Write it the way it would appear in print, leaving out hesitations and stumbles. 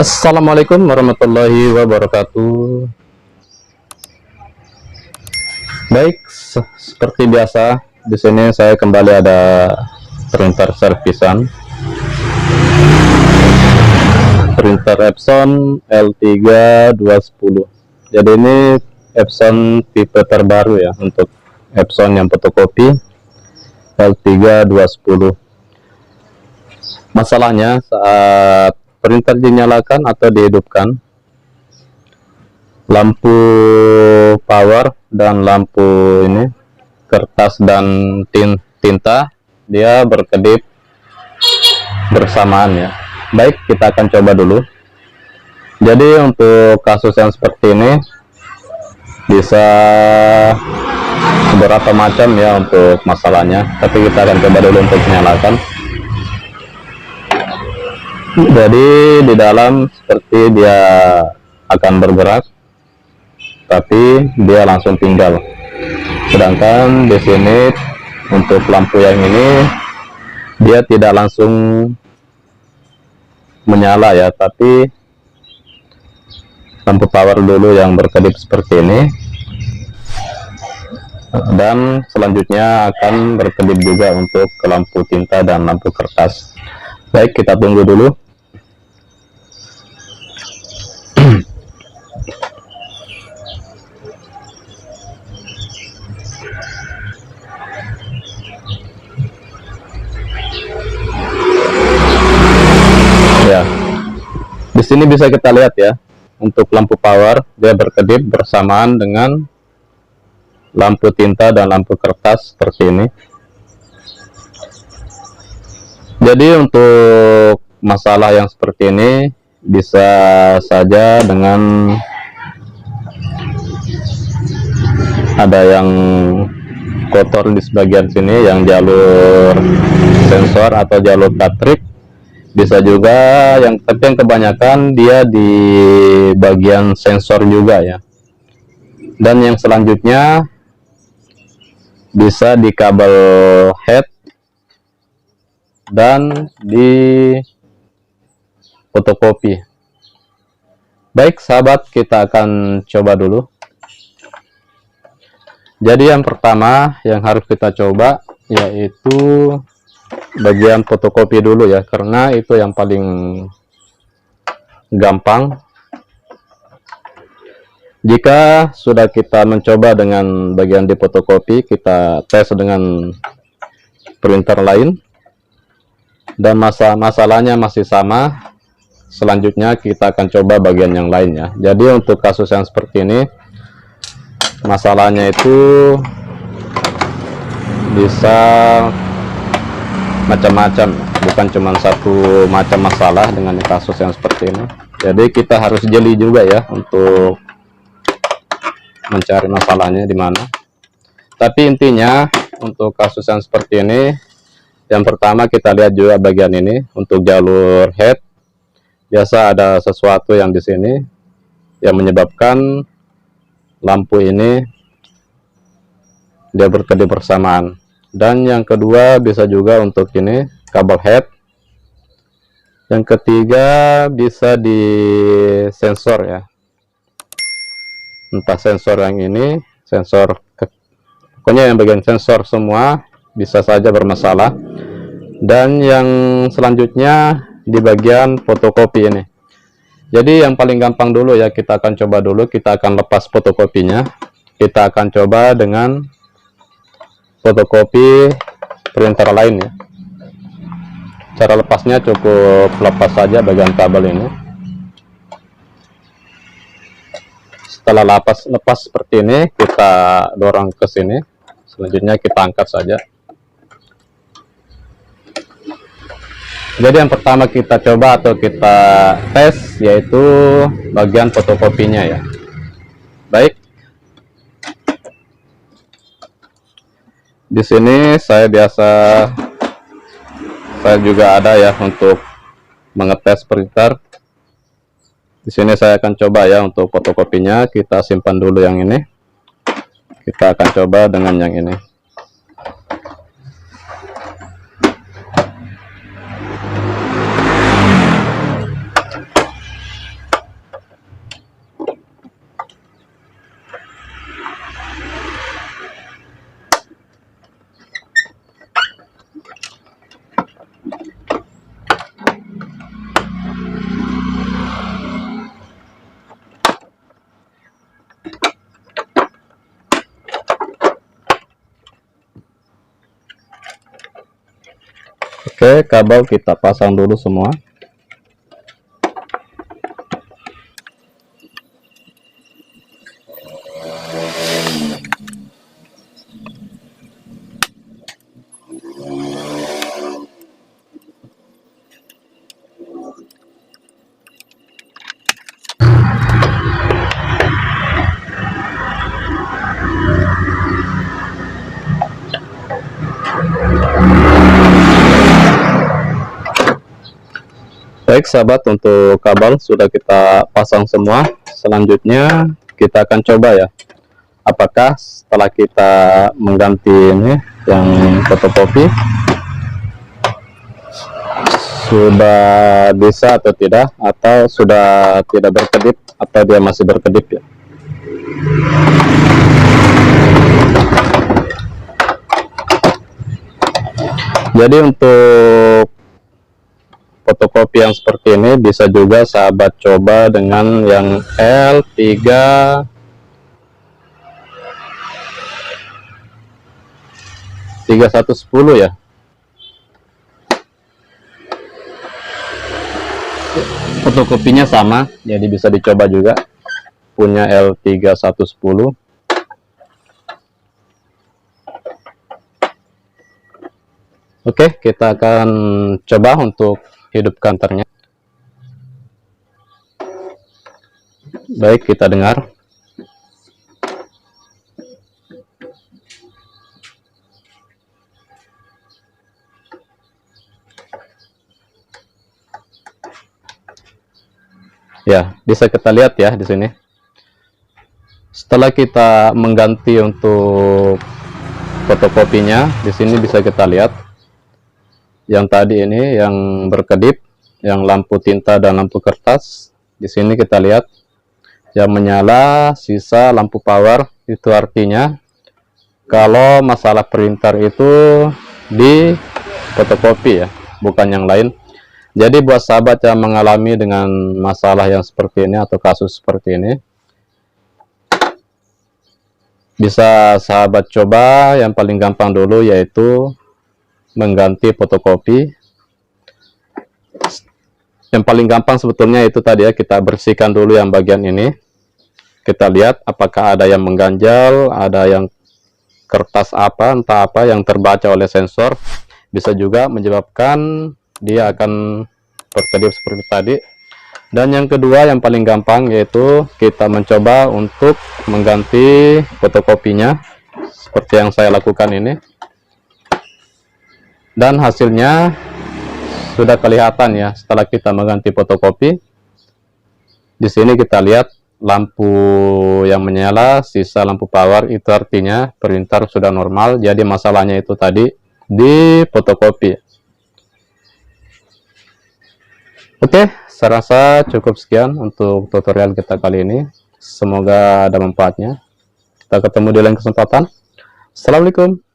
Assalamualaikum warahmatullahi wabarakatuh. Baik, seperti biasa di sini saya kembali ada printer servisan, printer Epson L3210. Jadi ini Epson tipe terbaru ya, untuk Epson yang fotokopi L3210. Masalahnya saat printer dinyalakan atau dihidupkan, lampu power dan lampu ini kertas dan tinta dia berkedip bersamaan ya. Baik, kita akan coba dulu. Jadi untuk kasus yang seperti ini bisa beberapa macam ya untuk masalahnya, tapi kita akan coba dulu untuk menyalakan. Jadi di dalam seperti dia akan bergerak, tapi dia langsung tinggal. Sedangkan di sini untuk lampu yang ini dia tidak langsung menyala ya, tapi lampu power dulu yang berkedip seperti ini, dan selanjutnya akan berkedip juga untuk ke lampu tinta dan lampu kertas. Baik, kita tunggu dulu. Ya, di sini bisa kita lihat ya, untuk lampu power dia berkedip bersamaan dengan lampu tinta dan lampu kertas seperti ini. Jadi untuk masalah yang seperti ini bisa saja dengan ada yang kotor di sebagian sini, yang jalur sensor atau jalur cartridge. Bisa juga tapi yang kebanyakan dia di bagian sensor juga ya. Dan yang selanjutnya bisa di kabel head dan di fotokopi. Baik sahabat, kita akan coba dulu. Jadi yang pertama yang harus kita coba yaitu bagian fotokopi dulu ya, karena itu yang paling gampang. Jika sudah kita mencoba dengan bagian di fotokopi, kita tes dengan printer lain dan masalahnya masih sama, selanjutnya kita akan coba bagian yang lainnya. Jadi untuk kasus yang seperti ini, masalahnya itu bisa macam-macam, bukan cuma satu macam masalah dengan kasus yang seperti ini. Jadi kita harus jeli juga ya untuk mencari masalahnya di mana. Tapi intinya untuk kasus yang seperti ini, yang pertama kita lihat juga bagian ini untuk jalur head. Biasa ada sesuatu yang di sini yang menyebabkan lampu ini dia berkedip bersamaan. Dan yang kedua bisa juga untuk ini kabel head. Yang ketiga bisa di sensor ya, entah sensor yang ini, pokoknya yang bagian sensor semua bisa saja bermasalah. Dan yang selanjutnya di bagian fotokopi ini. Jadi yang paling gampang dulu ya, kita akan coba dulu, kita akan lepas fotokopinya. Kita akan coba dengan fotokopi printer lain ya. Cara lepasnya cukup lepas saja bagian kabel ini. Setelah lepas seperti ini, kita dorong ke sini. Selanjutnya kita angkat saja. Jadi yang pertama kita coba atau kita tes yaitu bagian fotokopinya ya. Baik. Di sini saya juga ada ya untuk mengetes printer. Di sini saya akan coba ya untuk fotokopinya. Kita simpan dulu yang ini. Kita akan coba dengan yang ini. Oke, kabel kita pasang dulu semua. Baik sahabat, untuk kabel sudah kita pasang semua. Selanjutnya kita akan coba ya, apakah setelah kita mengganti ini yang fotokopi sudah bisa atau tidak, atau sudah tidak berkedip, atau dia masih berkedip ya. Jadi untuk fotokopi yang seperti ini bisa juga sahabat coba dengan yang L3110 ya. Fotokopinya sama, jadi bisa dicoba juga punya L3110. Oke, kita akan coba untuk hidupkan ternyata. Baik, kita dengar. Ya, bisa kita lihat ya di sini. Setelah kita mengganti untuk fotokopinya, di sini bisa kita lihat yang tadi ini yang berkedip, yang lampu tinta dan lampu kertas. Di sini kita lihat yang menyala sisa lampu power. Itu artinya kalau masalah printer itu di fotokopi ya, bukan yang lain. Jadi buat sahabat yang mengalami dengan masalah yang seperti ini atau kasus seperti ini, bisa sahabat coba yang paling gampang dulu, yaitu mengganti fotokopi. Yang paling gampang sebetulnya itu tadi ya, kita bersihkan dulu yang bagian ini. Kita lihat apakah ada yang mengganjal, ada yang kertas apa, entah apa yang terbaca oleh sensor. Bisa juga menyebabkan dia akan berkedip seperti tadi. Dan yang kedua yang paling gampang, yaitu kita mencoba untuk mengganti fotokopinya seperti yang saya lakukan ini. Dan hasilnya sudah kelihatan ya setelah kita mengganti fotokopi. Di sini kita lihat lampu yang menyala sisa lampu power, itu artinya printer sudah normal. Jadi masalahnya itu tadi di fotokopi. Oke, saya rasa cukup sekian untuk tutorial kita kali ini. Semoga ada manfaatnya. Kita ketemu di lain kesempatan. Assalamualaikum.